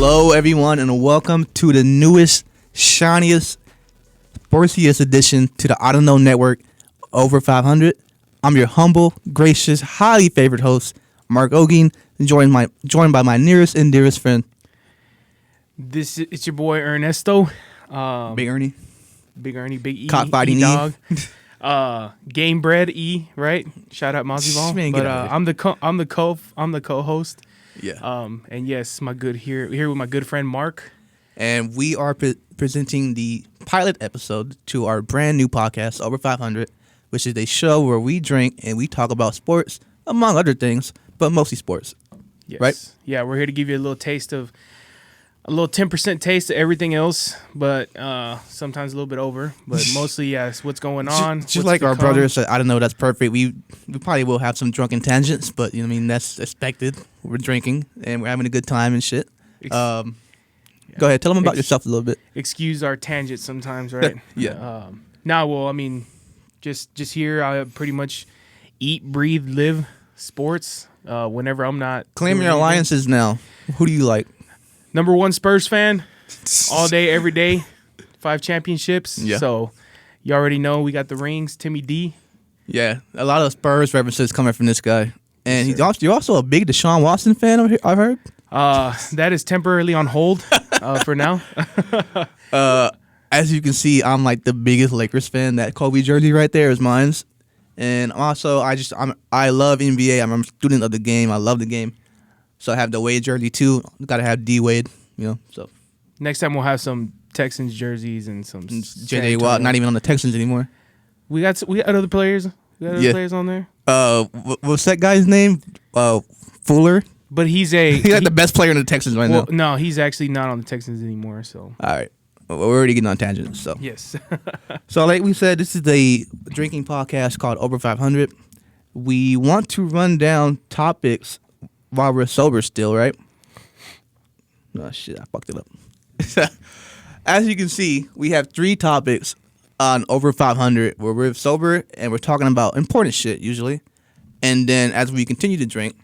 Hello, everyone, and welcome to the newest, shiniest, sportsiest addition to the I Don't Know Network, Over 500. I'm your humble, gracious, highly favored host, Mark Ogin, joined by my nearest and dearest friend. It's your boy Ernesto. Big Ernie. Big E. Cockfighting dog. Game bred E, right? Shout out Mozzie Ball. Man, but I'm the co-host. Yeah. And yes, here with my good friend Mark. And we are presenting the pilot episode to our brand new podcast, Over 500, which is a show where we drink and we talk about sports, among other things, but mostly sports. Yes. Right? Yeah, we're here to give you a little 10% taste of everything else, but sometimes a little bit over. But mostly, yes, what's going on. Just like our brother said, I don't know, that's perfect. We probably will have some drunken tangents, but you know what I mean, that's expected. We're drinking and we're having a good time and shit. Go ahead, tell them about yourself a little bit. Excuse our tangents sometimes, right? Yeah. Just here, I pretty much eat, breathe, live sports. Whenever I'm not Claim your alliances now. Who do you like? Number one Spurs fan, all day, every day, 5 championships. Yeah. So you already know we got the rings. Timmy D. Yeah, a lot of Spurs references coming from this guy, and Yes, you're also a big Deshaun Watson fan. I've heard. That is temporarily on hold for now. As you can see, I'm like the biggest Lakers fan. That Kobe jersey right there is mine, and also I love NBA. I'm a student of the game. I love the game. So I have the Wade jersey too. Got to have D Wade, So Next time we'll have some Texans jerseys and some JJ Watt, not even on the Texans anymore. We got other players. We got other players on there. What's that guy's name? Fuller. But he's like the best player in the Texans right now. No, he's actually not on the Texans anymore. So all right, we're already getting on tangents. So yes. So like we said, this is a drinking podcast called Over 500. We want to run down topics while we're sober still, right? Oh, shit, I fucked it up. As you can see, we have 3 topics on Over 500 where we're sober and we're talking about important shit usually. And then as we continue to drink,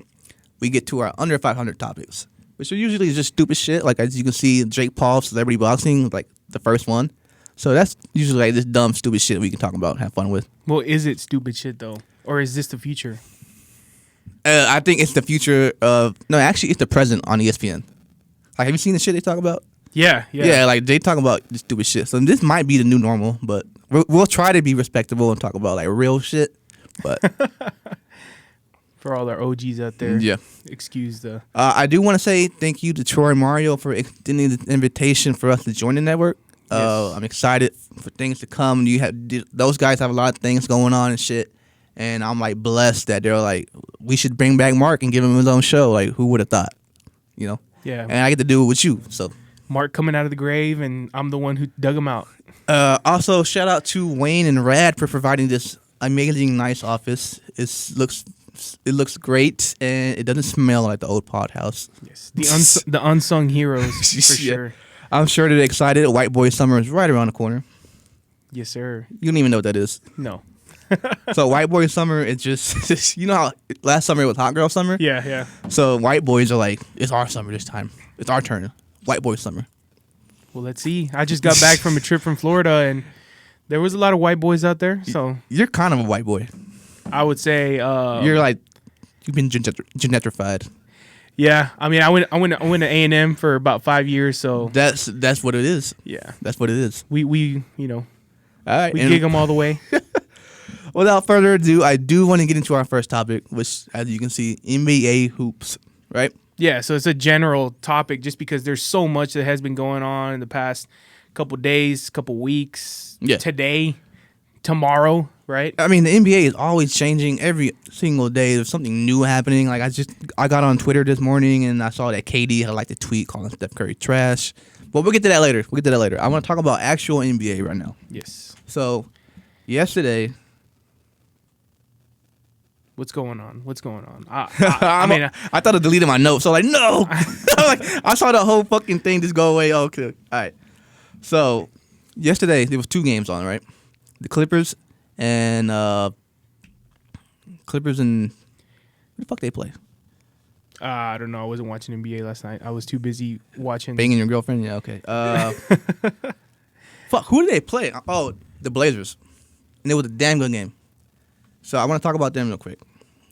we get to our Under 500 topics, which are usually just stupid shit. Like as you can see, Jake Paul, Celebrity Boxing, like the first one. So that's usually like this dumb, stupid shit we can talk about and have fun with. Well, is it stupid shit though? Or is this the future? I think it's the future of... No, actually, it's the present on ESPN. Like, have you seen the shit they talk about? Yeah. Yeah, like, they talk about the stupid shit. So this might be the new normal, but we'll try to be respectable and talk about, like, real shit. But... For all our OGs out there. Yeah. Excuse the... I do want to say thank you to Troy and Mario for extending the invitation for us to join the network. Yes. I'm excited for things to come. Those guys have a lot of things going on and shit. And I'm like blessed that they're like, we should bring back Mark and give him his own show. Like, who would have thought? Yeah. And I get to do it with you. So Mark coming out of the grave, and I'm the one who dug him out. Also, shout out to Wayne and Rad for providing this amazing, nice office. It looks great, and it doesn't smell like the old pod house. Yes, the unsung heroes for sure. I'm sure they're excited. White Boy Summer is right around the corner. Yes, sir. You don't even know what that is. No. So White Boy Summer, it's just you know how last summer it was Hot Girl Summer? Yeah. So white boys are like, it's our summer this time. It's our turn. White Boy Summer. Well, let's see. I just got back from a trip from Florida, and there was a lot of white boys out there. So you're kind of a white boy. I would say you're like you've been gentrified. Yeah, I mean, I went to A&M for about 5 years, so that's what it is. Yeah, that's what it is. We all right, we gig them all the way. Without further ado, I do want to get into our first topic, which, as you can see, NBA hoops, right? Yeah, so it's a general topic just because there's so much that has been going on in the past couple days, couple weeks, today, tomorrow, right? I mean, the NBA is always changing every single day. There's something new happening. Like I got on Twitter this morning and I saw that KD had like the tweet calling Steph Curry trash. But we'll get to that later. I want to talk about actual NBA right now. Yes. So, yesterday... What's going on? I thought I deleted my notes. So like, no. I saw the whole fucking thing just go away. Okay. All right. So yesterday there was 2 games on, right? The Clippers and where the fuck they play? I don't know. I wasn't watching NBA last night. I was too busy watching. Banging your girlfriend? Yeah, okay. Fuck, who did they play? Oh, the Blazers. And it was a damn good game. So I want to talk about them real quick.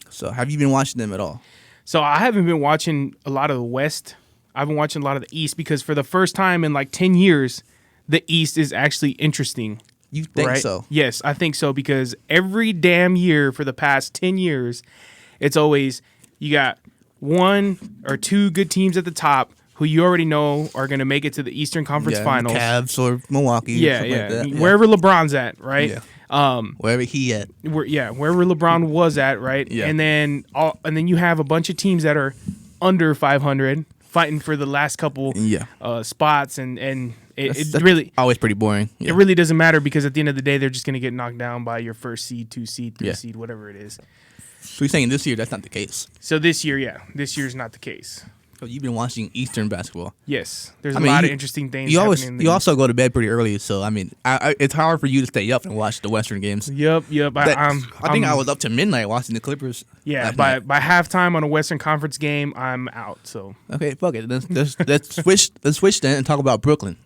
So have you been watching them at all? So I haven't been watching a lot of the West. I've been watching a lot of the East because for the first time in like 10 years, the East is actually interesting. You think right? so? Yes, I think so because every damn year for the past 10 years, it's always you got one or two good teams at the top who you already know are going to make it to the Eastern Conference Finals. Cavs or Milwaukee. Yeah, or yeah. like that. Wherever LeBron's at, right? Yeah. Wherever he at. Wherever LeBron was at, right? Yeah. And then you have a bunch of teams that are under 500 fighting for the last couple spots, and it really always pretty boring. Yeah. It really doesn't matter because at the end of the day, they're just going to get knocked down by your first seed, 2 seed, 3 seed, whatever it is. So you're saying this year that's not the case? So this year's not the case. So you've been watching Eastern basketball. There's a lot of interesting things. You also go to bed pretty early, so I mean, it's hard for you to stay up and watch the Western games. Yep. I think I was up to midnight watching the Clippers. Yeah, by halftime on a Western Conference game, I'm out. So okay, fuck it. Let's switch then and talk about Brooklyn.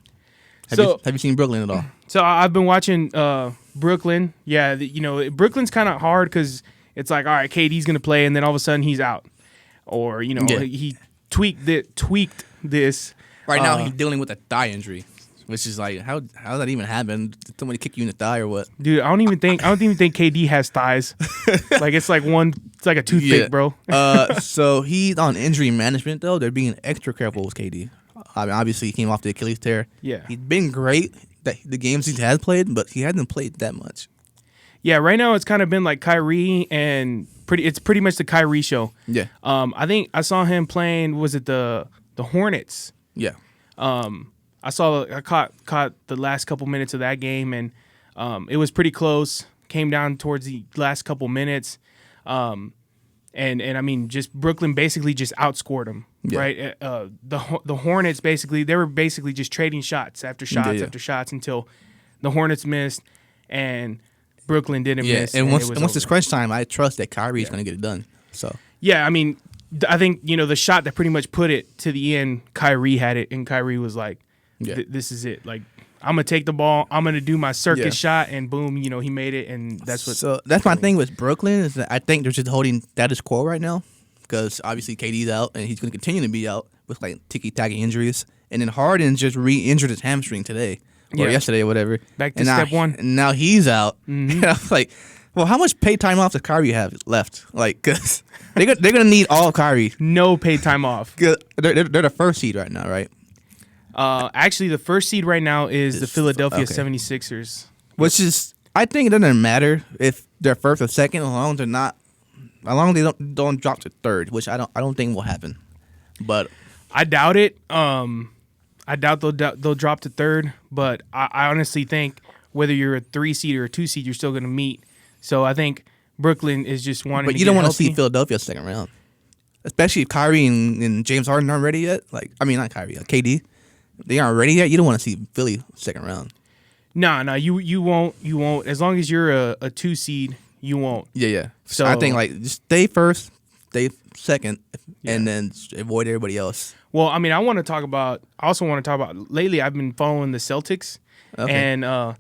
Have you seen Brooklyn at all? So I've been watching Brooklyn. Yeah, Brooklyn's kind of hard because it's like, all right, KD's gonna play, and then all of a sudden he's out, or he tweaked this. Right now he's dealing with a thigh injury, which is like how that even happened? Did somebody kick you in the thigh or what? Dude, I don't even think KD has thighs. Like it's like a toothpick, bro. So he's on injury management though. They're being extra careful with KD. I mean, obviously he came off the Achilles tear. Yeah, he's been great the games he has played, but he hasn't played that much. Yeah, right now it's kind of been like Kyrie and it's pretty much the Kyrie show. Yeah. I think I saw him playing. Was it the Hornets? Yeah. I caught the last couple minutes of that game, and it was pretty close. Came down towards the last couple minutes, and I mean, just Brooklyn basically just outscored them. Yeah. Right. The Hornets they were basically just trading shots after shots after shots until the Hornets missed and Brooklyn didn't miss. And once it's crunch time, I trust that Kyrie's going to get it done. So yeah, I mean, I think the shot that pretty much put it to the end, Kyrie had it, and Kyrie was like, "This is it. Like, I'm gonna take the ball, I'm gonna do my circus shot," and boom, he made it, and that's what. So that's my thing with Brooklyn is that I think they're just holding status quo right now because obviously KD's out and he's going to continue to be out with like ticky-tacky injuries, and then Harden just re-injured his hamstring today. Or yesterday or whatever. Back to step one. And now he's out. Mm-hmm. And I was like, well, how much paid time off does Kyrie have left? Like, because they're going to need all of Kyrie. No paid time off. They're the first seed right now, right? Actually, the first seed right now is the Philadelphia 76ers. Which is, I think it doesn't matter if they're first or second as long as they don't drop to third, which I don't think will happen. But I doubt it. I doubt they'll drop to third, but I honestly think whether you're a 3 seed or a 2 seed, you're still going to meet. So I think Brooklyn is just wanting to get healthy. But you don't want to see Philadelphia second round, especially if Kyrie and James Harden aren't ready yet. Like, I mean, not Kyrie, KD. They aren't ready yet. You don't want to see Philly second round. No, you won't. You won't. As long as you're a 2 seed, you won't. Yeah. So I think like just stay first, stay second, and then avoid everybody else. Well, I mean, I also want to talk about lately I've been following the Celtics. Okay. And, the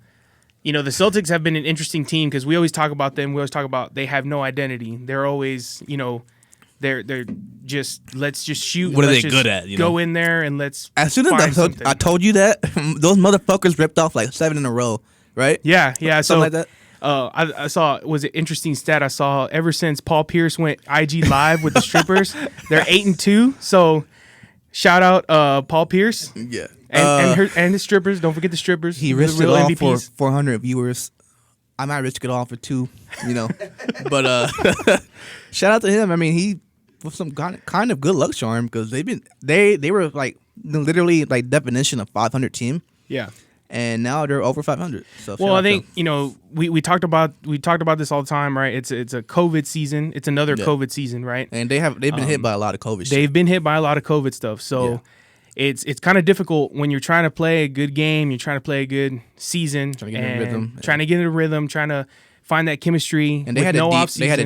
Celtics have been an interesting team because we always talk about them. We always talk about they have no identity. They're always, they're just, let's just shoot. What are they good at? Go in there and let's As soon as I told you that, those motherfuckers ripped off like 7 in a row, right? Yeah. Something like that. I saw, was an interesting stat I saw ever since Paul Pierce went IG live with the strippers, they're 8-2. So, shout out Paul Pierce. Yeah. And the strippers. Don't forget the strippers. He risked it all for 400 viewers. I might risk it all for 2, But shout out to him. I mean, he with some kind of good luck charm because they were like literally like definition of 500 team. Yeah. And now they're over 500. So well, I think we talked about this all the time, right? It's a COVID season. It's another COVID season, right? And they've been hit by a lot of COVID. They've been hit by a lot of COVID stuff. So it's kind of difficult when you're trying to play a good game. You're trying to play a good season, trying to get in a rhythm, trying to find that chemistry. And they had a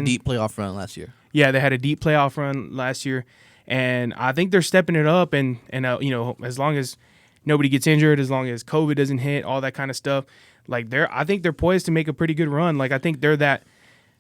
deep playoff run last year. Yeah, they had a deep playoff run last year. and I think they're stepping it up. And you know, as long as nobody gets injured, as long as COVID doesn't hit, all that kind of stuff, like I think they're poised to make a pretty good run. Like I think they're that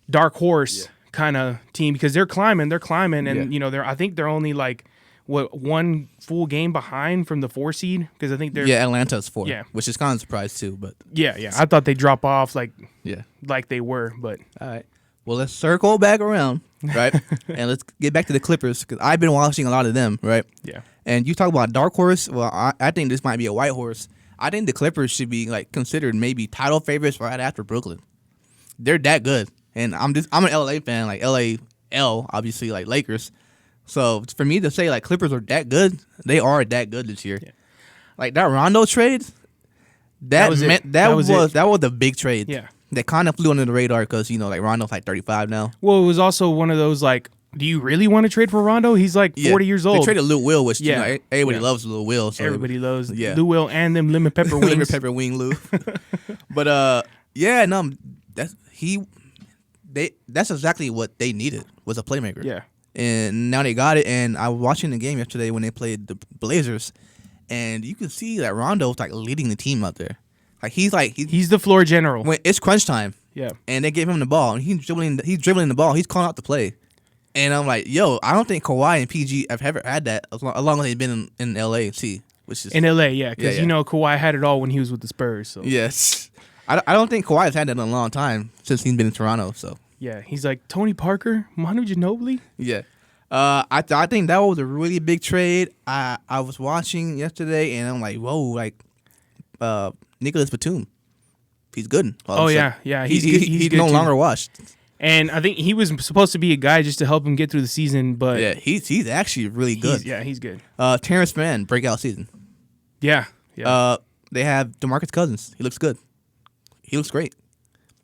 dark horse kind of team because they're climbing, and you know, I think they're only like one full game behind from the 4 seed because I think they're Atlanta's 4, which is kind of a surprise too. But I thought they'd drop off like they were, but all right. Well, let's circle back around, right? And let's get back to the Clippers because I've been watching a lot of them, right? Yeah. And you talk about dark horse. Well, I think this might be a white horse. I think the Clippers should be like considered maybe title favorites right after Brooklyn. They're that good, and I'm an LA fan, like LAL, obviously like Lakers. So for me to say like Clippers are that good, they are that good this year. Yeah. Like that Rondo trade, that was a big trade. Yeah. That kind of flew under the radar because, you know, like Rondo's like 35 now. Well, it was also one of those like, do you really want to trade for Rondo? He's like 40 years old. They traded Lou Will, which you know, everybody loves Lou Will. So everybody loves Lou Will and them lemon pepper wings. Lemon pepper wing Lou. But that's exactly what they needed was a playmaker. Yeah. And now they got it. And I was watching the game yesterday when they played the Blazers, and you could see that Rondo's like leading the team out there. Like he's the floor general. When it's crunch time, yeah, and they gave him the ball, and he's dribbling the ball. He's calling out the play, and I'm like, yo, I don't think Kawhi and PG have ever had that as long as they've been in LA. Which is in LA, because you know Kawhi had it all when he was with the Spurs. So yes, I don't think Kawhi's had that in a long time since he's been in Toronto. So yeah, he's like Tony Parker, Manu Ginobili. Yeah, I think that was a really big trade. I was watching yesterday, and I'm like, whoa, like Nicholas Batum. He's good. He's no longer washed. And I think he was supposed to be a guy just to help him get through the season, but yeah, he's actually really good. He's good. Terrence Mann, breakout season. Yeah. They have DeMarcus Cousins. He looks good. He looks great.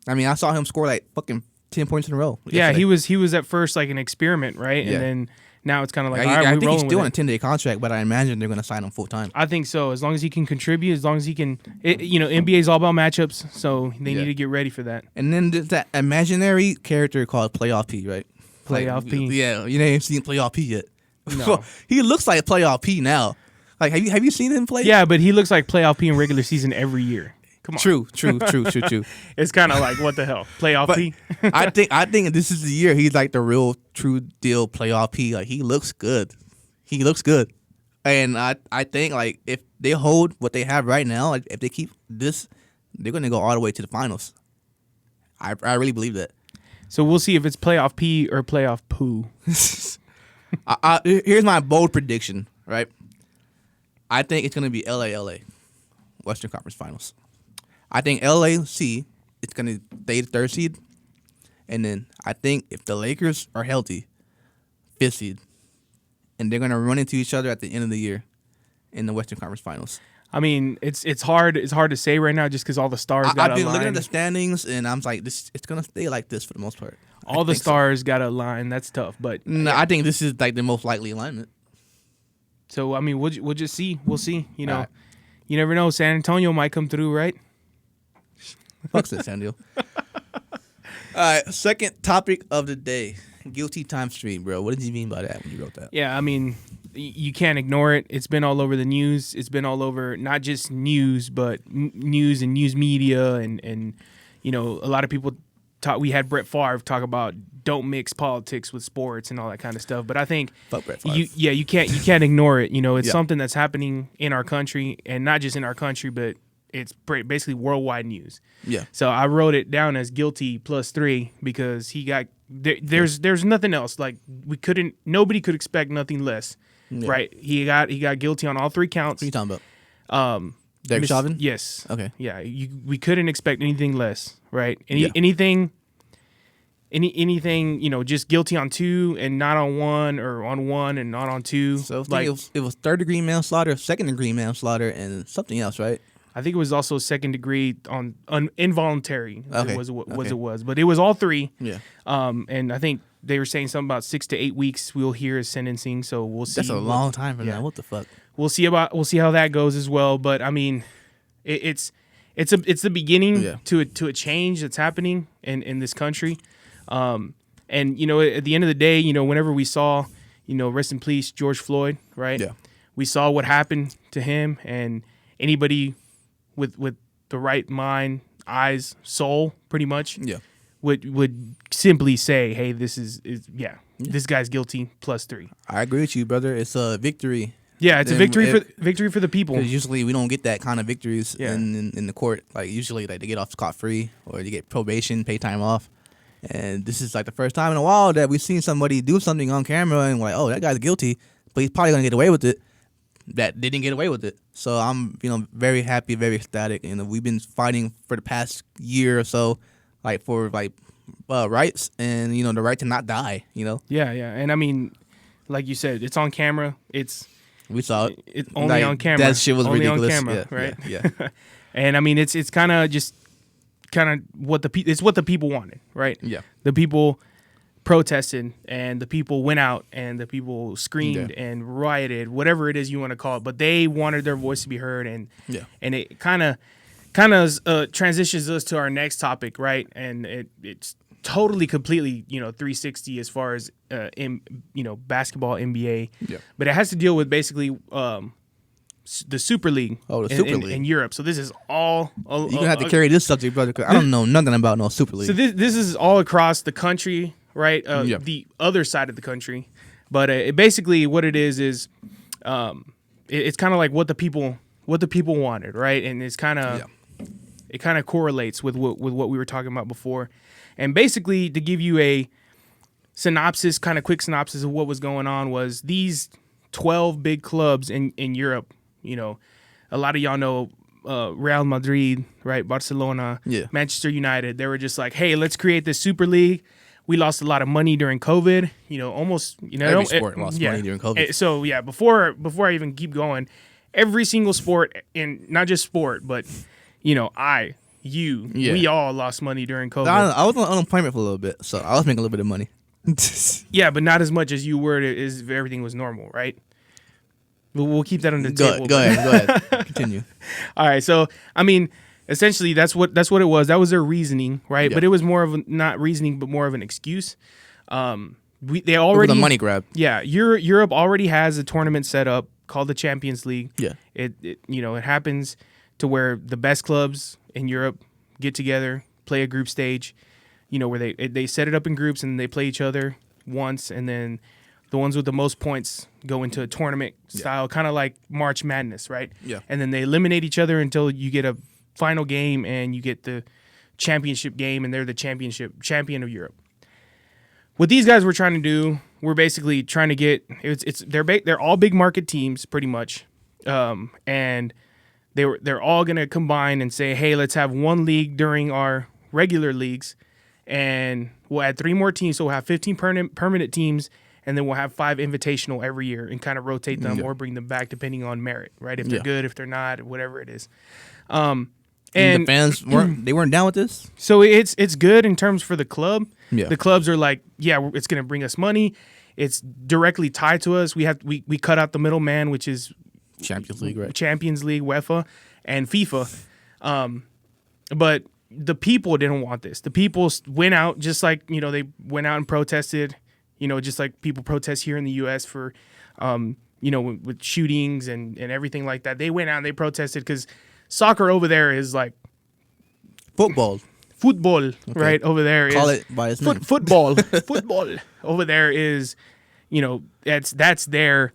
I mean, I saw him score like fucking 10 points in a row. Yeah, he was at first like an experiment, right? And then now it's kind of like, all right, I think he's still on a 10-day contract, but I imagine they're going to sign him full time. I think so. As long as he can contribute, as long as he can, NBA's all about matchups, so they need to get ready for that. And then there's that imaginary character called Playoff P, right? Playoff P. Yeah, you ain't seen Playoff P yet. No. He looks like Playoff P now. Like, have you seen him play? Yeah, but he looks like Playoff P in regular season every year. Come on. True. It's kind of like, what the hell? Playoff P? I think this is the year he's like the real true deal playoff P. Like, he looks good. And I think like if they hold what they have right now, like, if they keep this, they're going to go all the way to the finals. I really believe that. So we'll see if it's playoff P or playoff poo. Here's my bold prediction, right? I think it's going to be LA, Western Conference Finals. I think LAC, it's going to stay the 3rd seed. And then I think if the Lakers are healthy, 5th seed. And they're going to run into each other at the end of the year in the Western Conference Finals. I mean, it's hard to say right now just because all the stars got to align. I've been looking at the standings, and I'm like, it's going to stay like this for the most part. All the stars got to align. That's tough. But no, I think this is like the most likely alignment. So, I mean, we'll just see. We'll see. You know, You never know. San Antonio might come through, right? Fuck San Antonio. All right, second topic of the day. Guilty time stream, bro. What did you mean by that when you wrote that? Yeah, I mean, you can't ignore it. It's been all over the news. It's been all over not just news, but news and news media. And you know, a lot of people talk. We had Brett Favre talk about don't mix politics with sports and all that kind of stuff. But I think fuck Brett Favre. You can't ignore it. You know, it's something that's happening in our country, and not just in our country, but it's basically worldwide news. Yeah. So I wrote it down as guilty +3 because he got there's nothing else. Like nobody could expect nothing less. Yeah. Right. He got guilty on all 3 counts. What are you talking about? Derek Chauvin? Yes. Okay. Yeah. We couldn't expect anything less. Right. Anything. You know, just guilty on 2 and not on 1, or on 1 and not on 2. So like it was 3rd-degree manslaughter, 2nd-degree manslaughter, and something else, right? I think it was also 2nd degree on involuntary. Okay. Was it was, but it was all 3. Yeah. And I think they were saying something about 6 to 8 weeks we'll hear his sentencing. So we'll see. That's a long time from now. What the fuck? We'll see how that goes as well. But I mean, it's the beginning to a change that's happening in this country. And you know, at the end of the day, you know, whenever we saw, rest in peace, George Floyd, right? Yeah. We saw what happened to him, and anybody with the right mind, eyes, soul, pretty much, Yeah. would simply say, hey, this is this guy's guilty +3. I agree with you, brother. It's a victory. Yeah, it's a victory for the people. Because usually we don't get that kind of victories Yeah. in the court. Like usually, like they get off scot-free or you get probation, pay time off. And this is like the first time in a while that we've seen somebody do something on camera and like, oh, that guy's guilty, but he's probably gonna get away with it. That didn't get away with it. So I'm, very happy, very ecstatic. We've been fighting for the past year or so, like for rights and the right to not die. Yeah, and I mean, like you said, it's on camera. We saw it. It's only on camera. That shit was only ridiculous. on camera, Yeah, right? Yeah. And I mean, it's kind of what the people wanted, right? Yeah. The people protested, and the people went out, and the people screamed and rioted, whatever it is you want to call it. But they wanted their voice to be heard, and it kind of transitions us to our next topic, right? And it's totally, completely, 360 as far as basketball, NBA. Yeah. But it has to deal with basically the Super League. Oh, the Super League in Europe. So this is all. You're gonna have to carry this subject, brother, because I don't know nothing about no Super League. So this is all across the country, right? Yeah. The other side of the country, but it basically what it is it's kind of like what the people wanted, right? And it's kind of it kind of correlates with what we were talking about before. And basically, to give you a synopsis, kind of quick synopsis of what was going on, was these 12 big clubs in Europe. A lot of y'all know Real Madrid, right? Barcelona, Manchester United. They were just like, hey, let's create this Super League. We lost a lot of money during COVID. Almost, every sport lost money during COVID. So yeah, before I even keep going, every single sport, and not just sport, but we all lost money during COVID. I was on unemployment for a little bit, so I was making a little bit of money. Yeah, but not as much as you were if everything was normal, right? We'll keep that on the table. Go ahead. Continue. All right, so I mean, essentially that's what it was. That was their reasoning, right? Yeah. But it was more of not reasoning, but more of an excuse. They already a money grab. Yeah, Europe already has a tournament set up called the Champions League. Yeah. It happens to where the best clubs in Europe get together, play a group stage, where they set it up in groups and they play each other once, and then the ones with the most points go into a tournament style, kind of like March Madness, right? Yeah. And then they eliminate each other until you get a final game and you get the championship game, and they're the champion of Europe. What these guys were trying to do, we're basically trying to get they're all big market teams pretty much, and they're all gonna combine and say, hey, let's have one league during our regular leagues, and we'll add 3 more teams, so we'll have 15 permanent teams, and then we'll have 5 invitational every year and kind of rotate them or bring them back depending on merit, right? If they're good, if they're not, whatever it is. And the fans weren't down with this. So it's good in terms for the club. Yeah. The clubs are like, yeah, it's going to bring us money. It's directly tied to us. We cut out the middleman, which is Champions League, right? Champions League, UEFA, and FIFA. But the people didn't want this. The people went out just like, they went out and protested, just like people protest here in the U.S. for, with shootings and everything like that. They went out and they protested because soccer over there is like football, right? Over there Call is it by its name. football. Over there is, that's their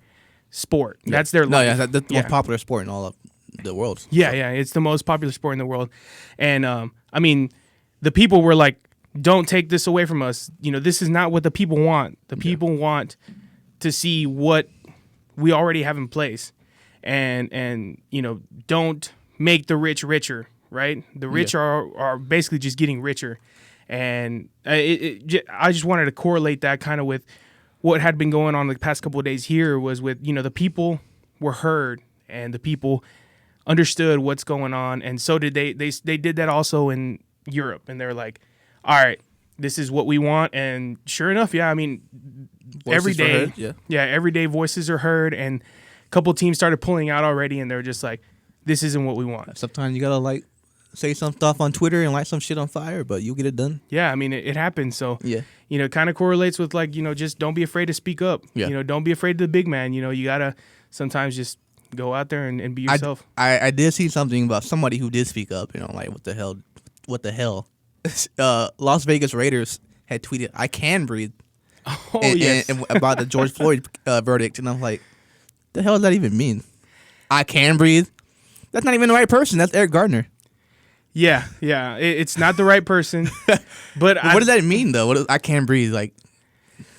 sport. Yeah. That's their life. That's the most popular sport in all of the world. Yeah, it's the most popular sport in the world. And I mean, the people were like, don't take this away from us. This is not what the people want. The people want to see what we already have in place. And don't make the rich richer, right? The rich are basically just getting richer. And I just wanted to correlate that kind of with what had been going on the past couple of days here, was with, the people were heard and the people understood what's going on. And so did they did that also in Europe. And they're like, all right, this is what we want. And sure enough, I mean, every day, every day voices are heard, and a couple teams started pulling out already, and they're just like, this isn't what we want. Sometimes you gotta say some stuff on Twitter and light some shit on fire, but you'll get it done. Yeah, I mean, it happens. So, Yeah. it kind of correlates with like, just don't be afraid to speak up. Yeah. Don't be afraid of the big man. You got to sometimes just go out there and be yourself. I did see something about somebody who did speak up, like what the hell. Las Vegas Raiders had tweeted, "I can breathe." Oh, and about the George Floyd verdict, and I'm like, the hell does that even mean? I can breathe? That's not even the right person. That's Eric Gardner. Yeah. It's not the right person. But what does that mean though? I can breathe? Like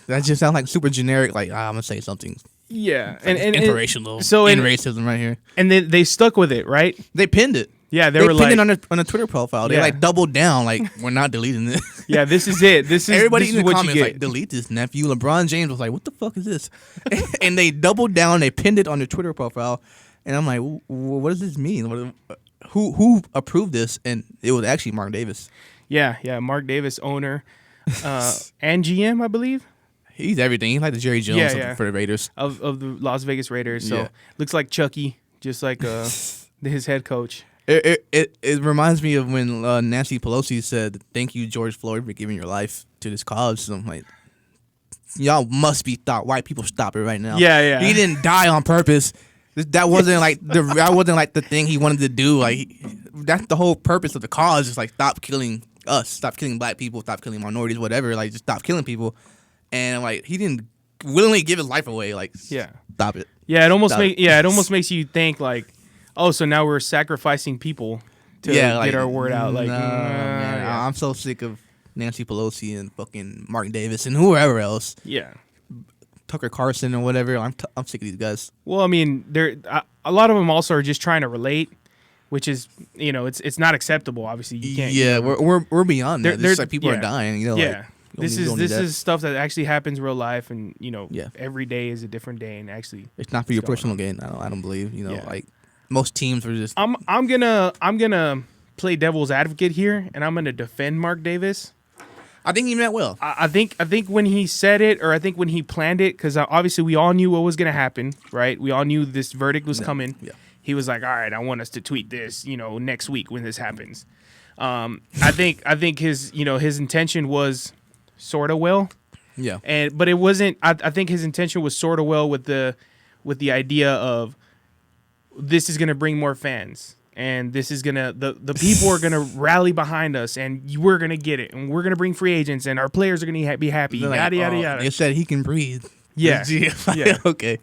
that just sounds like super generic. Like I'm gonna say something. Yeah, Like and inspirational. So in racism right here. And they stuck with it, right? They pinned it. Yeah, they were pinned like it on a Twitter profile. They Yeah. like doubled down. Like we're not deleting this. Yeah, this is it. This is Everybody this in is the what comments you get. like delete this nephew. LeBron James was like, "What the fuck is this?" And they doubled down. They pinned it on their Twitter profile, and I'm like, "What does this mean? Who approved this?" And it was actually Mark Davis. Yeah, Mark Davis, owner and GM, I believe. He's everything. He's like the Jerry Jones for the Raiders of the Las Vegas Raiders. So looks like Chucky, just like his head coach. It reminds me of when Nancy Pelosi said, "Thank you, George Floyd, for giving your life to this cause." So I'm like, y'all must be thought white people stop it right now. Yeah. He didn't die on purpose. That wasn't like the thing he wanted to do. Like that's the whole purpose of the cause. Is like stop killing us, stop killing black people, stop killing minorities, whatever. Like just stop killing people. And like he didn't willingly give his life away. Like stop it. Yeah, it almost makes you think like, oh, so now we're sacrificing people to get our word out. Like, man, I'm so sick of Nancy Pelosi and fucking Mark Davis and whoever else. Yeah, Tucker Carlson or whatever. I'm sick of these guys. Well, I mean, a lot of them also are just trying to relate, which is it's not acceptable. Obviously, you can't. Yeah, we're beyond that. It's like people are dying. Yeah. This is stuff that actually happens in real life, and every day is a different day, and actually it's not for your personal gain. I don't believe like most teams are just. I'm gonna play devil's advocate here, and I'm gonna defend Mark Davis. I think he meant well. I think when he said it, or I think when he planned it, because obviously we all knew what was gonna happen, right? We all knew this verdict was coming. Yeah. He was like, "All right, I want us to tweet this, next week when this happens." I think his his intention was sort of well. Yeah. But it wasn't. I think his intention was sort of well with the idea of this is gonna bring more fans, and this is gonna the people are gonna rally behind us, and we're gonna get it, and we're gonna bring free agents, and our players are gonna be happy. Yada yada yada. They said he can breathe. Yeah. Yeah. Okay.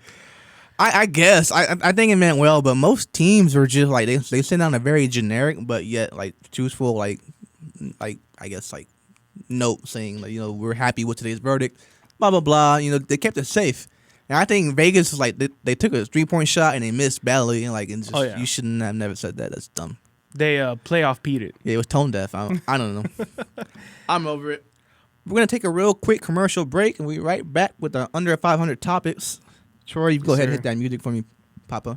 I guess I think it meant well, but most teams were just like they sent out a very generic but yet like truthful like I guess like note saying like we're happy with today's verdict, blah blah blah. They kept it safe, and I think Vegas was like they took a 3-point shot and they missed badly, and like you shouldn't have never said that. That's dumb. They playoff peed it. Yeah, it was tone deaf. I don't know. I'm over it. We're gonna take a real quick commercial break, and we'll be right back with the under 500 topics. Troy, you go ahead and hit that music for me, Papa.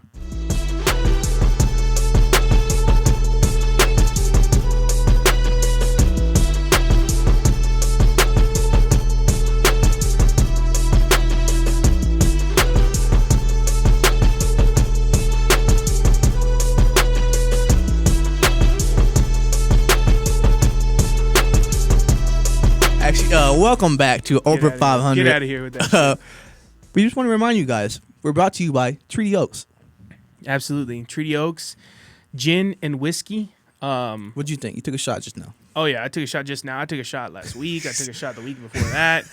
Welcome back to Over 500. Get out of here with that. We just want to remind you guys, we're brought to you by Treaty Oaks. Absolutely. Treaty Oaks, gin and whiskey. What'd you think? You took a shot just now. Oh, yeah. I took a shot just now. I took a shot last week. I took a shot the week before that.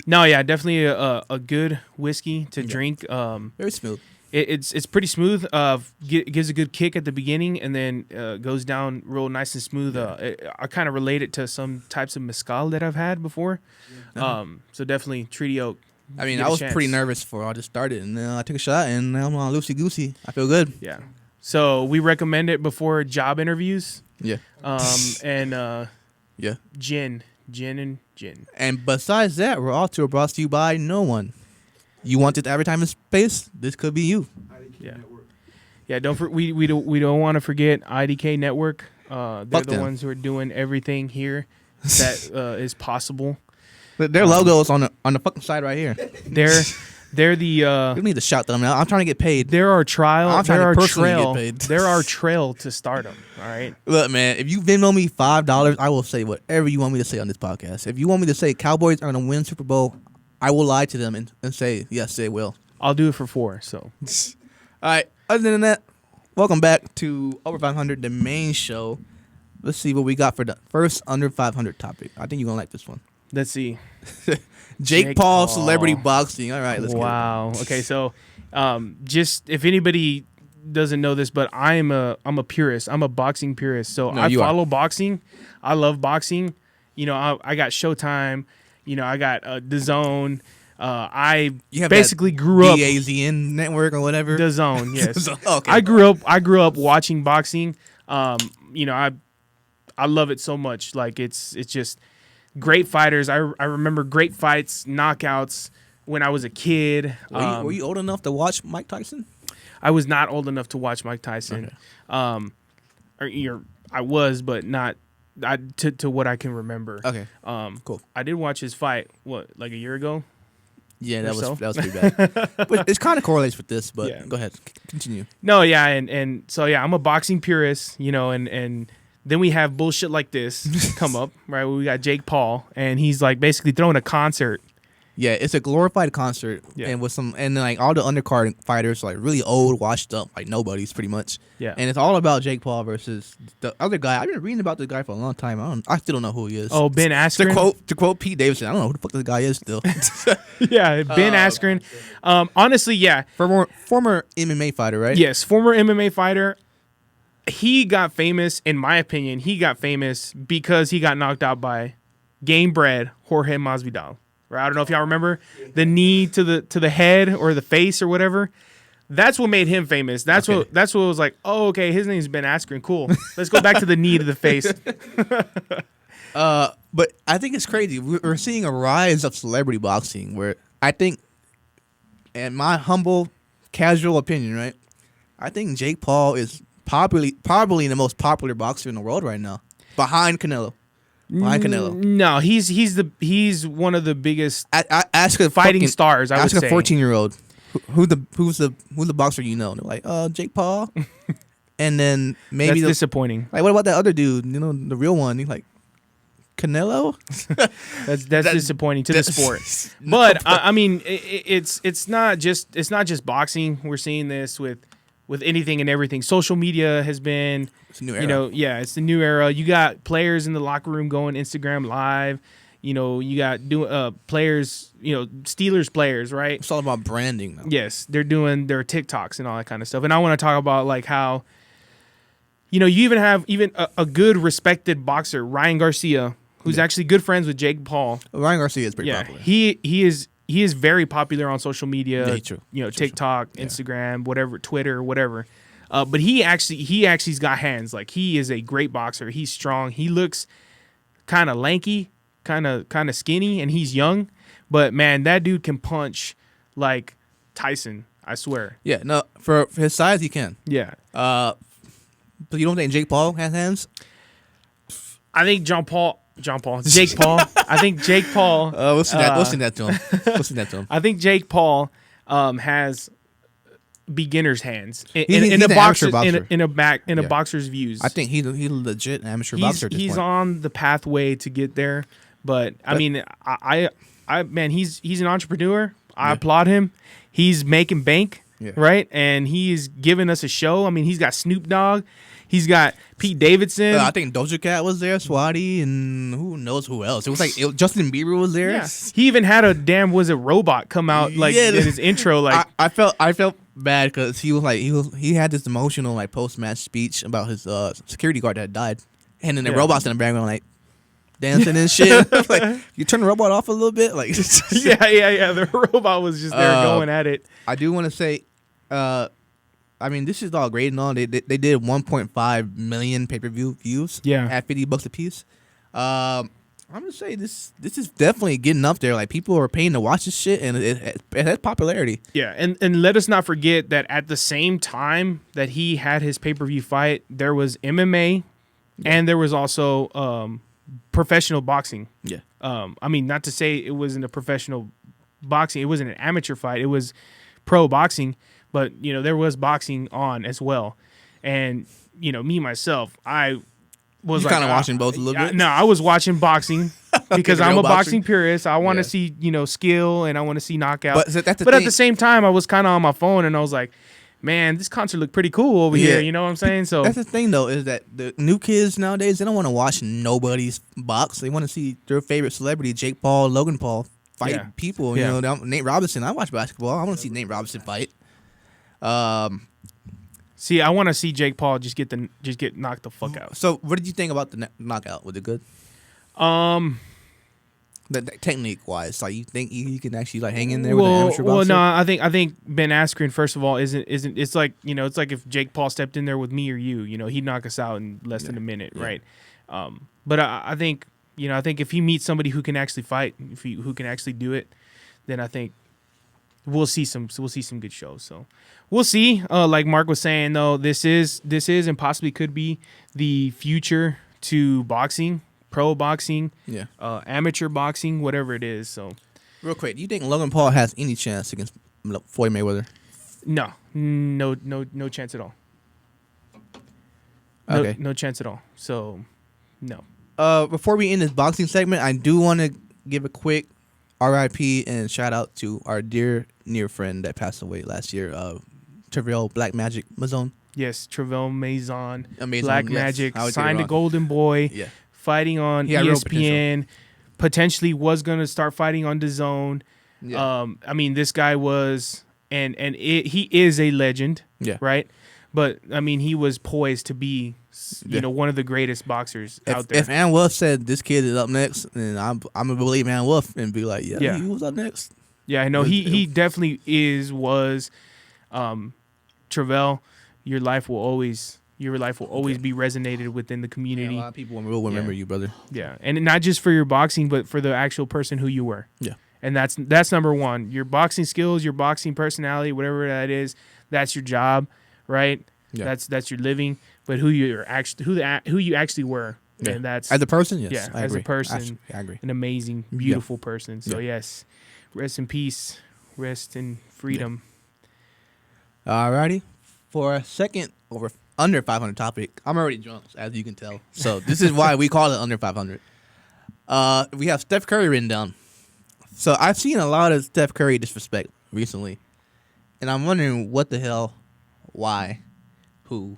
No, yeah, definitely a good whiskey to drink. Very smooth. It's pretty smooth. Gives a good kick at the beginning, and then goes down real nice and smooth. I kind of relate it to some types of mezcal that I've had before. So definitely Treaty Oak. I mean, I was pretty nervous before I just started, and then I took a shot, and now I'm on loosey goosey. I feel good. Yeah. So we recommend it before job interviews. Yeah. And yeah, gin and gin. And besides that, we're also brought to you by no one. You want this advertisement space? This could be you. IDK Network. Yeah. We don't want to forget IDK Network. They're the ones who are doing everything here that is possible. Their logo is on the fucking side right here. They're the. You need to shout them out. I'm trying to get paid. There are trial. I'm trying to personally get paid. There are trail to stardom. All right. Look, man, if you Venmo me $5, I will say whatever you want me to say on this podcast. If you want me to say Cowboys are going to win Super Bowl, I will lie to them and say yes, they will. I'll do it for $4. So. All right. Other than that, welcome back to Over 500, the main show. Let's see what we got for the first under 500 topic. I think you're going to like this one. Let's see. Jake Paul, celebrity boxing. All right, let's Wow. Okay, so just if anybody doesn't know this, but I'm a purist. I'm a boxing purist. So I follow boxing. I love boxing. You know, I got Showtime. You know, I got the Zone. I basically grew up DAZN network or whatever. The Zone, yes. Okay. I grew up watching boxing. You know, I love it so much. Like it's just great fighters. I remember great fights, knockouts when I was a kid. Were you old enough to watch Mike Tyson? I was not old enough to watch Mike Tyson. Okay. I was, but not to what I can remember. Okay. Cool. I did watch his fight. What, like a year ago? Yeah, that was pretty bad. But it's kind of correlates with this. But yeah. Go ahead, continue. No, yeah, and so yeah, I'm a boxing purist, you know, and then we have bullshit like this come up, right? We got Jake Paul, and he's like basically throwing a concert. Yeah, it's a glorified concert, and with like all the undercard fighters like really old, washed up, like nobodies pretty much. Yeah, and it's all about Jake Paul versus the other guy. I've been reading about this guy for a long time. I still don't know who he is. Oh, Ben Askren. To quote Pete Davidson, I don't know who the fuck this guy is still. Yeah, Ben Askren. Honestly, yeah, former MMA fighter, right? Yes, former MMA fighter. He got famous, in my opinion. He got famous because he got knocked out by game bred Jorge Masvidal. Right? I don't know if y'all remember the knee to the head or the face or whatever. That's what made him famous. That's what was like. Oh, okay. His name's Ben Askren. Cool. Let's go back to the knee to the face. But I think it's crazy. We're seeing a rise of celebrity boxing, where I think, in my humble, casual opinion, right, I think Jake Paul is probably the most popular boxer in the world right now, behind Canelo. No, he's one of the biggest ask a fighting stars. I would say. Ask a 14-year-old who's the boxer you know. And they're like, Jake Paul, and then maybe that's disappointing. Like, what about that other dude? You know, the real one. He's like, Canelo. that's disappointing to the sport. But I mean, it's not just boxing. We're seeing this with anything and everything. Social media has been, it's a new era. You know, yeah, it's the new era. You got players in the locker room going Instagram live. You know, you got players, you know, Steelers players, right? It's all about branding now. Yes, they're doing their TikToks and all that kind of stuff. And I want to talk about like how, you know, you even have a good respected boxer, Ryan Garcia, who's actually good friends with Jake Paul. Ryan Garcia is pretty popular. He is very popular on social media. Yeah, true. You know, TikTok, Instagram, whatever, Twitter, whatever. But he's got hands. Like, he is a great boxer. He's strong. He looks kind of lanky, kind of skinny, and he's young. But man, that dude can punch like Tyson. I swear. Yeah. No, for his size, he can. Yeah. But you don't think Jake Paul has hands? I think Jake Paul. I think Jake Paul. We'll send that to him. I think Jake Paul has beginner's hands in a boxer's views. I think he's a legit amateur boxer. He's on the pathway to get there, but I mean, I man, he's an entrepreneur. I applaud him. He's making bank, right? And he's giving us a show. I mean, he's got Snoop Dogg. He's got Pete Davidson. I think Doja Cat was there, Swati, and who knows who else. It was like Justin Bieber was there. Yeah. He even had a robot come out in his intro. Like I felt bad because he was like he had this emotional like post match speech about his security guard that had died, and then the robot's in the background like dancing and shit. Like, you turn the robot off a little bit, like yeah. The robot was just there going at it. I do want to say. I mean, this is all great and all. They did 1.5 million pay-per-view views at $50 a piece. I'm gonna say this is definitely getting up there. Like, people are paying to watch this shit, and it has popularity. Yeah, and let us not forget that at the same time that he had his pay-per-view fight, there was MMA, and there was also professional boxing. Yeah. I mean, not to say it wasn't a professional boxing. It wasn't an amateur fight. It was pro boxing, but there was boxing on as well. And me myself, I was kind of watching both a little bit. No, I was watching boxing because I'm a boxing purist. I want to Yeah. see skill, and I want to see knockout. But that's the But thing. at the same time, I was kind of on my phone, and I was like, man, this concert looked pretty cool over Yeah. here. You know what I'm saying? So That's the thing, though, is that the new kids nowadays, they don't want to watch nobody's box. They want to see their favorite celebrity, Jake Paul, Logan Paul, fight Yeah. people. Yeah. Nate Robinson. I watch basketball. I want to see Nate Robinson fight. see, I want to see Jake Paul just get knocked the fuck out. So, what did you think about the knockout? Was it good? The technique wise, like you think he can actually like hang in there with an amateur boxer? Well, no, I think Ben Askren, first of all, isn't. It's like it's like if Jake Paul stepped in there with me or you, he'd knock us out in less than a minute, right? But I think if he meets somebody who can actually fight, who can actually do it, then I think we'll see some good shows. So we'll see. Like Mark was saying, though, this is and possibly could be the future to boxing. Pro boxing, amateur boxing, whatever it is. So, real quick, do you think Logan Paul has any chance against Floyd Mayweather? No chance at all. Okay, no chance at all. So, no. Before we end this boxing segment, I do want to give a quick RIP and shout out to our dear near friend that passed away last year, Travell Black Magic Mazone. Yes, Travell Maison, Amazing, Black yes. Magic, I would get it signed to wrong. Golden Boy. Yeah. Fighting on He had real ESPN, potentially was going to start fighting on DAZN. Yeah. I mean, this guy was, he is a legend, Yeah. right? But I mean, he was poised to be, one of the greatest boxers out there. If Ann Wolf said this kid is up next, then I'm gonna believe Ann Wolf and be like, yeah, he was up next. Yeah, I know he definitely was. Travell, your life will always be resonated within the community. Yeah, a lot of people will remember you, brother. Yeah, and not just for your boxing, but for the actual person who you were. Yeah, and that's number one. Your boxing skills, your boxing personality, whatever that is, that's your job, right? Yeah. That's your living. But who you actually were, and that's as a person. Yes, yeah, I as agree. a person, I agree. an amazing, beautiful person. So yes, rest in peace, rest in freedom. Alrighty, for a second under 500 topic, I'm already drunk, as you can tell. So this is why we call it under 500. We have Steph Curry written down. So I've seen a lot of Steph Curry disrespect recently, and I'm wondering what the hell, why, who,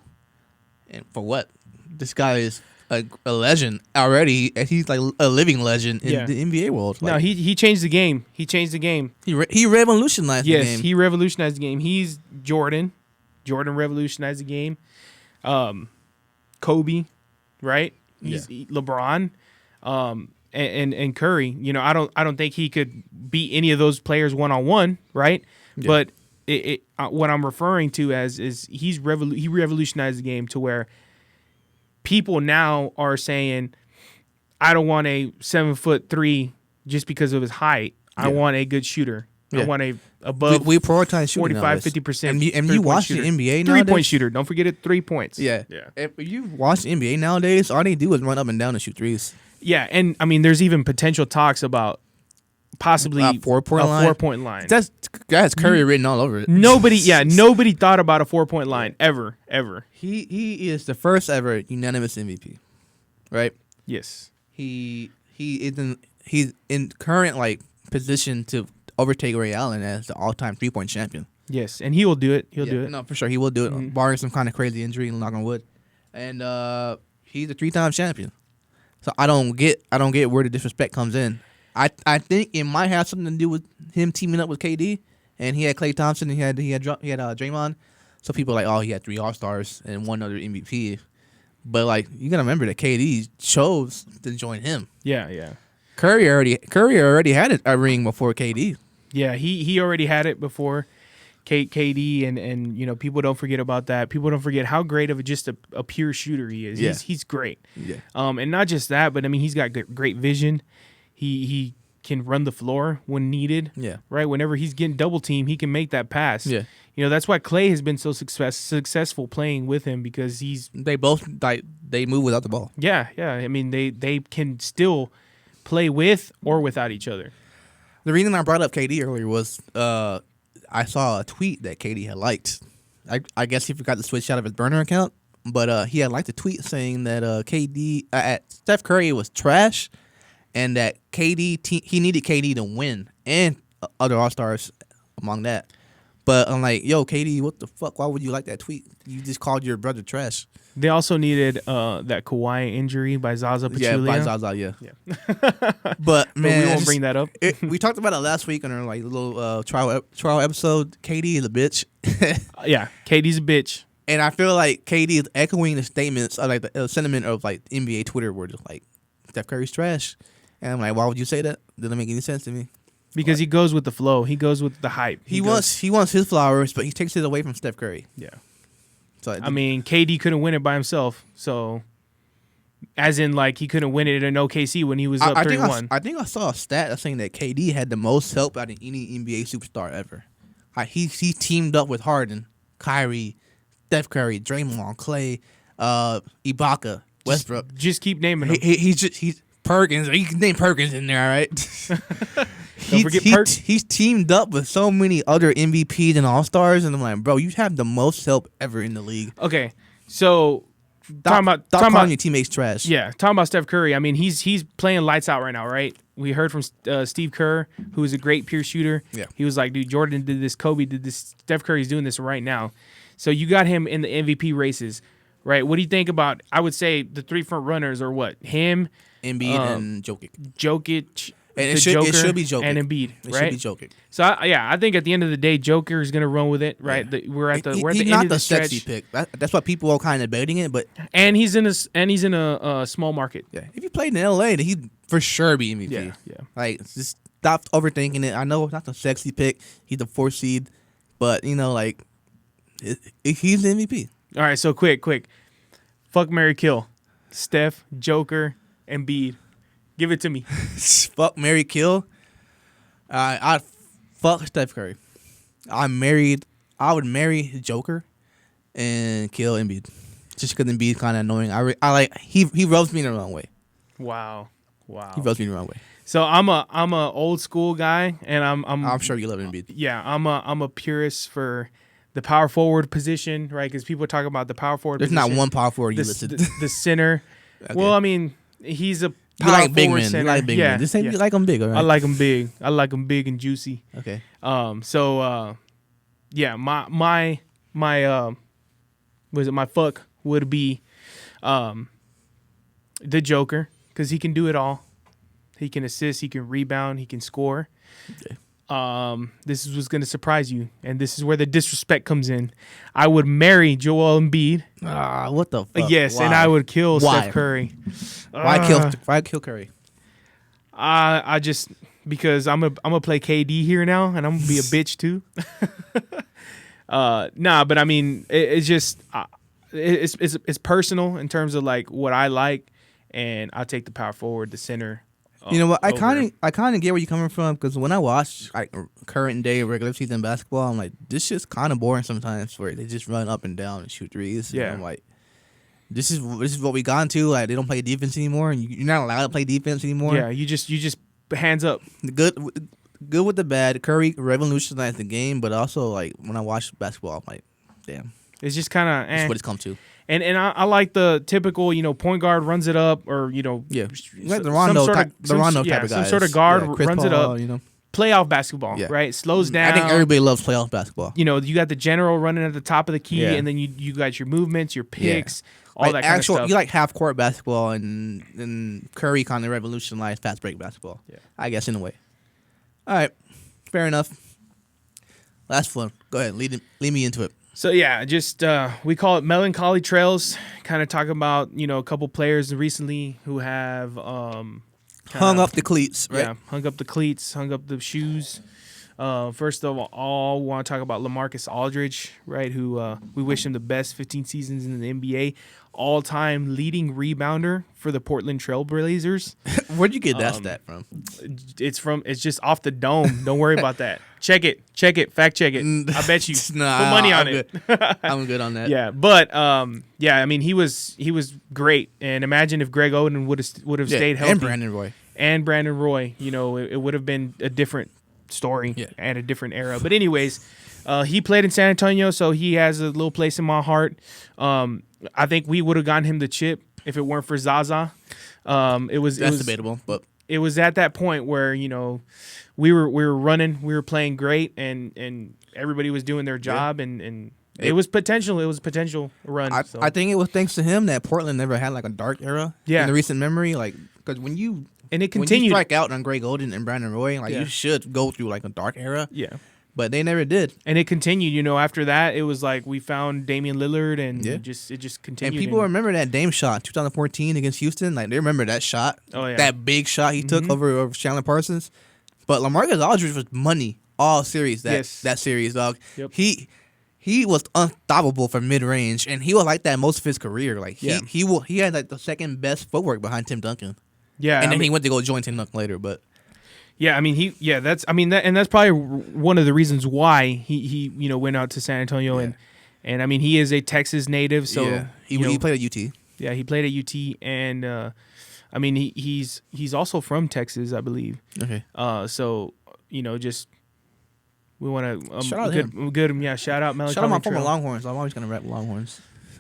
and for what. This guy is a legend already. He's like a living legend in the NBA world. Like, No, he changed the game. He changed the game. He revolutionized the game. Yes, he revolutionized the game. He's Jordan. Jordan revolutionized the game. Kobe, right? He's LeBron, and Curry. I don't think he could beat any of those players one-on-one, right? Yeah. But what I'm referring to is he revolutionized the game to where people now are saying, I don't want a 7'3" just because of his height. I want a good shooter. I want a above. We prioritize shooting 45-50%. And you watch the NBA nowadays. 3-point shooter. Don't forget it. 3 points. Yeah. If you watch the NBA nowadays, all they do is run up and down and shoot threes. Yeah, and I mean, there's even potential talks about possibly a 4-point line. That's Curry written all over it. Nobody thought about a 4-point line ever. He is the first ever unanimous MVP, right? Yes. He's in current position to overtake Ray Allen as the all-time 3-point champion. Yes, and he will do it. He'll do it. No, for sure, he will do it, barring some kind of crazy injury, knock on wood. And he's a 3-time champion. So I don't get where the disrespect comes in. I think it might have something to do with him teaming up with KD, and he had Klay Thompson, and he had Draymond. So people are like, oh, he had 3 All-Stars and 1 other MVP. But you gotta remember that KD chose to join him. Yeah. Curry already had a ring before KD. Yeah, he already had it before KD, and people don't forget about that. People don't forget how great of just a pure shooter he is. Yeah. He's great. Yeah. And not just that, but I mean, he's got great vision. He can run the floor when needed. Yeah. Right. Whenever he's getting double teamed, he can make that pass. Yeah. That's why Klay has been so successful playing with him, because they both they move without the ball. Yeah. I mean, they can still play with or without each other. The reason I brought up KD earlier was I saw a tweet that KD had liked. I guess he forgot to switch out of his burner account, but he had liked a tweet saying that Steph Curry was trash, and that he needed KD to win and other All-Stars among that. But I'm like, yo, KD, what the fuck? Why would you like that tweet? You just called your brother trash. They also needed that Kawhi injury by Zaza Pachulia. Yeah, by Zaza, yeah. But man, we won't bring that up. We talked about it last week on our like little trial episode. KD is a bitch. Yeah, KD's a bitch. And I feel like KD is echoing the statements of like the sentiment of like NBA Twitter, where just like Steph Curry's trash. And I'm like, why would you say that? Doesn't make any sense to me. Because he goes with the flow. He goes with the hype. He wants his flowers, but he takes it away from Steph Curry. Yeah. So I mean, KD couldn't win it by himself. So, as in, like, he couldn't win it in OKC when he was up 3-1. I think I saw a stat saying that KD had the most help out of any NBA superstar ever. He teamed up with Harden, Kyrie, Steph Curry, Draymond, Clay, Ibaka, Westbrook. Just keep naming them. He's Perkins. You can name Perkins in there, all right? Don't forget Perk. He's teamed up with so many other MVPs and All-Stars, and I'm like, bro, you have the most help ever in the league. Okay, so Stop calling your teammates trash. Yeah, talking about Steph Curry. I mean, he's playing lights out right now, right? We heard from Steve Kerr, who is a great pure shooter. Yeah. He was like, dude, Jordan did this, Kobe did this, Steph Curry's doing this right now. So you got him in the MVP races, right? What do you think about, I would say, the three front runners are what? Him, Embiid, and Jokic. And it should be Jokic. And Embiid, right? It should be Jokic. So, I think at the end of the day, Joker is going to run with it, right? Yeah. We're at the He's end not of the stretch. Sexy pick. That's why people are kind of debating it, but And he's in a small market. yeah, if he played in LA, then he'd for sure be MVP. Yeah. Like, just stop overthinking it. I know it's not the sexy pick. He's the 4th seed, but like he's the MVP. All right, so quick. Fuck, marry, kill. Steph, Joker, Embiid. Give it to me. Fuck, marry, kill. I'd fuck Steph Curry. I would marry Joker and kill Embiid. Just because Embiid's kind of annoying. I like he rubs me the wrong way. Wow. He rubs me the wrong way. So I'm a old school guy, and I'm sure you love Embiid. Yeah, I'm a purist for the power forward position, right? Because people talk about the power forward. There's position, not one power forward you listed. The center. Okay. Well, I mean, he's a You like big forward men. center. You like big men. Just say you like them big, all right? I like them big. I like them big and juicy. Okay. Yeah, my my fuck would be the Joker, because he can do it all. He can assist, he can rebound, he can score. Okay. This is what's going to surprise you, and this is where the disrespect comes in. I would marry Joel Embiid. What the fuck? Yes, Why? and I would kill Why? Steph Curry. Why kill Curry? I just, because I'm gonna play KD here now, and I'm gonna be a bitch too. But I mean, it's just it's personal in terms of like what I like, and I take the power forward, the center. You know what? I kind of get where you're coming from, because when I watch like current day regular season basketball, I'm like, this shit's kind of boring sometimes, where they just run up and down and shoot threes. Yeah. And I'm like, this is what we got into. Like, they don't play defense anymore, and you're not allowed to play defense anymore. Yeah, you just hands up. Good with the bad. Curry revolutionized the game, but also like when I watch basketball, I'm like, damn, It's just kind of that's what it's come to. And I like the typical, point guard runs it up, or Yeah, like the some Rondo sort type, of, the Rondo type of some guys. sort of guard Yeah, Chris runs it Paul, up. Playoff basketball, Yeah. right? Slows down. I think everybody loves playoff basketball. You got the general running at the top of the key, Yeah. and then you got your movements, your picks, all Like that kind of stuff. You like half court basketball, and Curry kind of revolutionized fast break basketball. Yeah. I guess in a way. All right, fair enough. Last one. Go ahead, lead me into it. So yeah, just we call it Melancholy Trails. Kind of talk about a couple players recently who have Hung up the cleats, right? Yeah, hung up the cleats, hung up the shoes. First of all, we want to talk about LaMarcus Aldridge, right? Who we wish him the best 15 seasons in the NBA. All-time leading rebounder for the Portland Trailblazers. Where'd you get that stat from? It's just off the dome. Don't worry about that. Check it, fact check it. I bet you put money on it. I'm good on that. Yeah, but I mean he was great, and imagine if Greg Oden would have stayed healthy. And Brandon Roy. and Brandon Roy. It would have been a different story and a different era. But anyways, he played in San Antonio, so he has a little place in my heart. I think we would have gotten him the chip if it weren't for Zaza. That's debatable, but it was at that point where we were running, we were playing great, and everybody was doing their job, and it was potential. It was a potential run. I think it was thanks to him that Portland never had like a dark era in the recent memory, like because when you strike out on Greg Oden and Brandon Roy, like you should go through like a dark era. Yeah. But they never did. And it continued, after that, it was like we found Damian Lillard and it just continued. And people remember that Dame shot 2014 against Houston. Like, they remember that shot. Oh, yeah. That big shot he took over Chandler Parsons. But LaMarcus Aldridge was money all series, that series, dog. Yep. He was unstoppable for mid-range, and he was like that most of his career. Like, he had like the second best footwork behind Tim Duncan. Yeah. And then he went to go join Tim Duncan later, but... Yeah, I mean that's probably one of the reasons why he went out to San Antonio and I mean he is a Texas native, so he played at UT. Yeah, he played at UT, and I mean he's also from Texas, I believe. Okay. So just we want to shout out shout out Melancholy Trails. Shout out my former Longhorns. I'm always gonna rep Longhorns,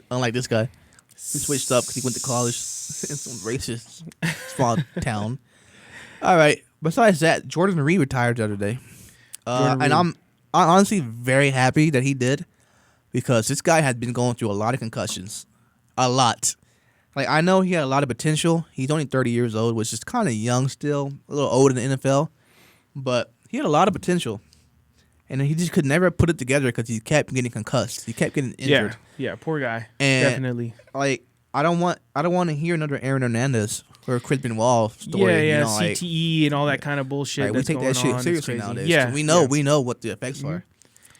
unlike this guy who switched up because he went to college in some racist small town. All right. Besides that, Jordan Reed retired the other day. And I'm honestly very happy that he did because this guy had been going through a lot of concussions. A lot. Like, I know he had a lot of potential. He's only 30 years old, which is kind of young still, a little old in the NFL. But he had a lot of potential. And he just could never put it together because he kept getting concussed. He kept getting injured. Yeah, poor guy. And definitely. Like, I don't want to hear another Aaron Hernandez or Crispin Wall story. Yeah, CTE and all that kind of bullshit. We take that shit seriously nowadays. Yeah, we know what the effects are.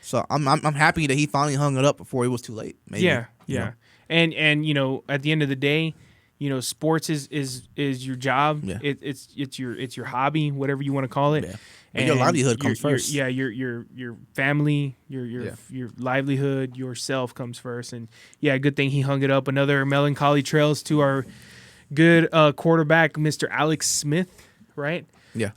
So I'm happy that he finally hung it up before it was too late. Maybe, yeah. And at the end of the day, sports is your job. Yeah. It's your hobby, whatever you want to call it. Yeah. And your livelihood comes first. Your family, your livelihood, yourself comes first. And good thing he hung it up. Another Melancholy Trails to our good quarterback, Mr. Alex Smith, right? Yeah.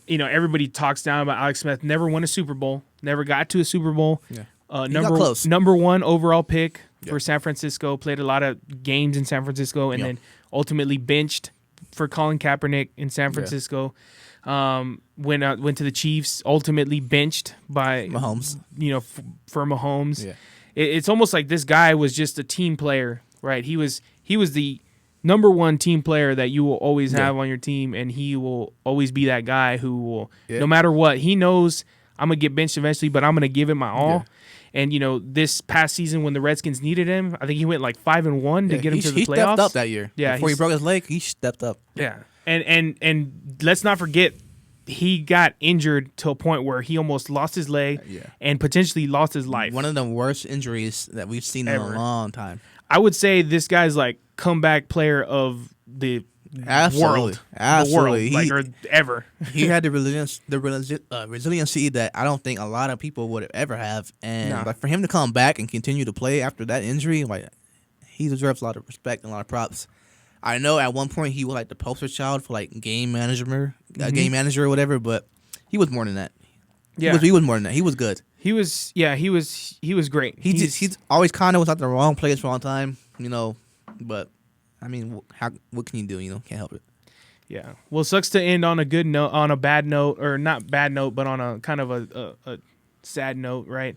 Everybody talks down about Alex Smith. Never won a Super Bowl. Never got to a Super Bowl. Yeah. Number one overall pick for San Francisco. Played a lot of games in San Francisco, and then ultimately benched for Colin Kaepernick in San Francisco. Went to the Chiefs. Ultimately benched by Mahomes. For Mahomes. Yeah. It's almost like this guy was just a team player, right? He was the number one team player that you will always have on your team, and he will always be that guy who will, no matter what, he knows I'm going to get benched eventually, but I'm going to give it my all. Yeah. And, this past season when the Redskins needed him, I think he went like 5-1 to get him to the playoffs. He stepped up that year. Yeah, before he broke his leg, he stepped up. Yeah. And let's not forget, he got injured to a point where he almost lost his leg and potentially lost his life. One of the worst injuries that we've seen in a long time. I would say this guy's like comeback player of the world. Absolutely. The world, or ever. He had the resiliency that I don't think a lot of people would ever have. And like, for him to come back and continue to play after that injury, like, he deserves a lot of respect and a lot of props. I know at one point he was like the poster child for like game manager or whatever, but he was more than that. Yeah, he was more than that. He was good. He was great. He's always kind of was at the wrong place for a long time, But I mean, what can you do? Can't help it. Yeah. Well, it sucks to end on a good note, on a bad note, or not bad note, but on a kind of a sad note, right?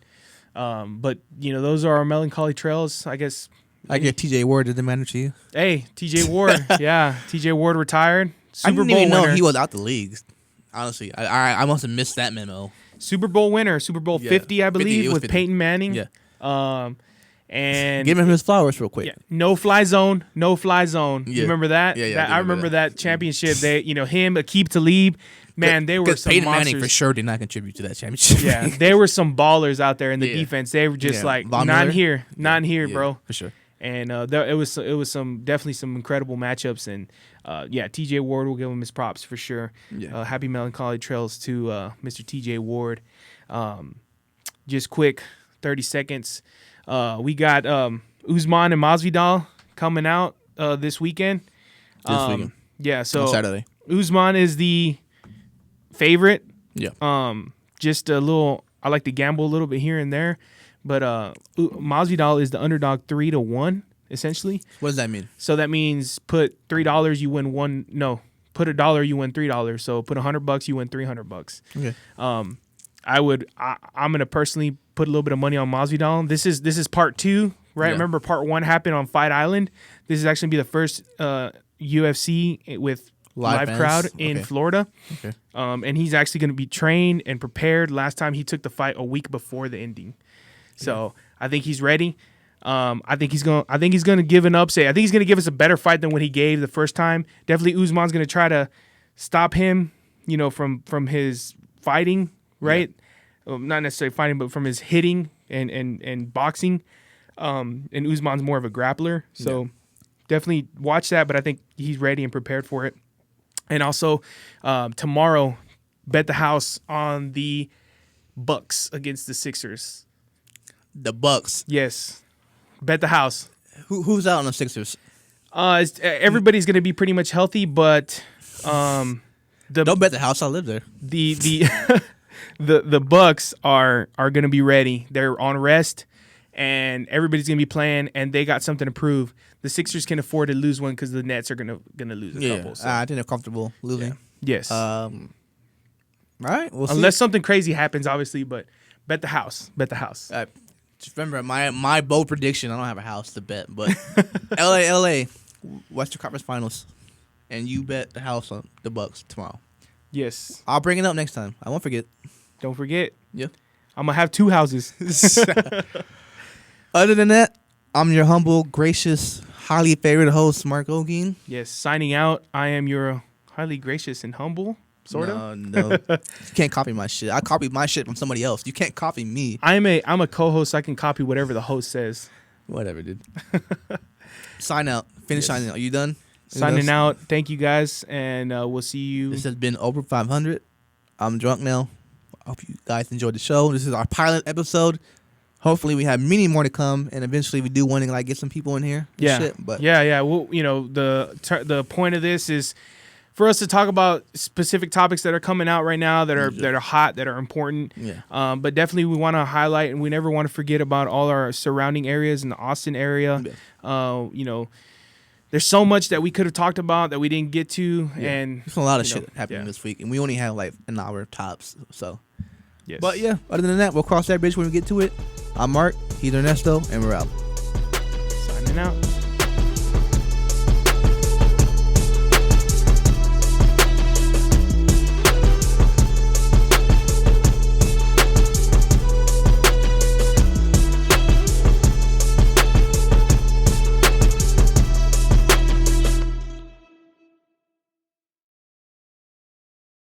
But those are our Melancholy Trails, I guess. I get TJ Ward did the manager to you. Hey, TJ Ward. Yeah, TJ Ward retired. I didn't even know he was out the league. Honestly, I must have missed that memo. Super Bowl winner, Super Bowl 50, I believe, with 50. Peyton Manning. Yeah. And give him his flowers real quick. Yeah. No fly zone. Yeah. You remember that? Yeah. I remember that championship. They, him, Aqib Talib. Man, they were some Peyton monsters. Manning for sure did not contribute to that championship. Yeah, there were some ballers out there in the defense. They were just like, not here, bro. For sure. And it was definitely some incredible matchups. And TJ Ward, will give him his props for sure. Yeah. Happy Melancholy Trails to Mr. TJ Ward. Just quick, 30 seconds. We got Usman and Masvidal coming out this weekend. Yeah, so on Saturday. Usman is the favorite. Yeah. Just a little. I like to gamble a little bit here and there, but Masvidal is the underdog 3-1 essentially. What does that mean? So that means put $3, you win one. No, put $1, you win $3. So put $100, you win $300. Okay. I'm gonna personally put a little bit of money on Masvidal. This is part 2, right? Yeah. Remember part 1 happened on Fight Island. This is actually gonna be the first UFC with live crowd in Florida. Okay. And he's actually going to be trained and prepared. Last time he took the fight a week before the ending, so I think he's ready. I think he's going to give an upset. I think he's going to give us a better fight than what he gave the first time. Definitely, Usman's going to try to stop him, from his fighting, right? Yeah. Not necessarily fighting, but from his hitting and boxing. And Usman's more of a grappler, so definitely watch that. But I think he's ready and prepared for it. And also, tomorrow, bet the house on the Bucks against the Sixers. The Bucks. Yes, bet the house. Who's out on the Sixers? Everybody's going to be pretty much healthy, but don't bet the house. I live there. The Bucks are going to be ready. They're on rest, and everybody's going to be playing, and they got something to prove. The Sixers can afford to lose one because the Nets are gonna lose a couple. So. I think they're comfortable losing. Yeah. Yes. All right. We'll Unless see. something crazy happens, obviously. But bet the house. Bet the house. Just remember my bold prediction. I don't have a house to bet, but LA, Western Conference Finals, and you bet the house on the Bucks tomorrow. Yes. I'll bring it up next time. I won't forget. Don't forget. Yeah. I'm gonna have 2 houses. Other than that, I'm your humble, gracious, highly favored host, Mark Ogeen. Yes. Signing out. I am your highly gracious and humble, sort of. No. You can't copy my shit. I copied my shit from somebody else. You can't copy me. I'm a co-host. I can copy whatever the host says. Whatever, dude. Sign out. Finish signing out. Are you done? Signing out. Thank you guys, and we'll see you. This has been Over 500. I'm drunk now. I hope you guys enjoyed the show. This is our pilot episode. Hopefully we have many more to come, and eventually we do want to get some people in here. Yeah, shit, but yeah. Well, the point of this is for us to talk about specific topics that are coming out right now that are hot, that are important. Yeah. But definitely we want to highlight, and we never want to forget about all our surrounding areas in the Austin area. Yeah. There's so much that we could have talked about that we didn't get to, and there's a lot of shit happening this week, and we only have an hour tops. So. Yes. But yeah, other than that, we'll cross that bridge when we get to it. I'm Mark, he's Ernesto, and we're out. Signing out.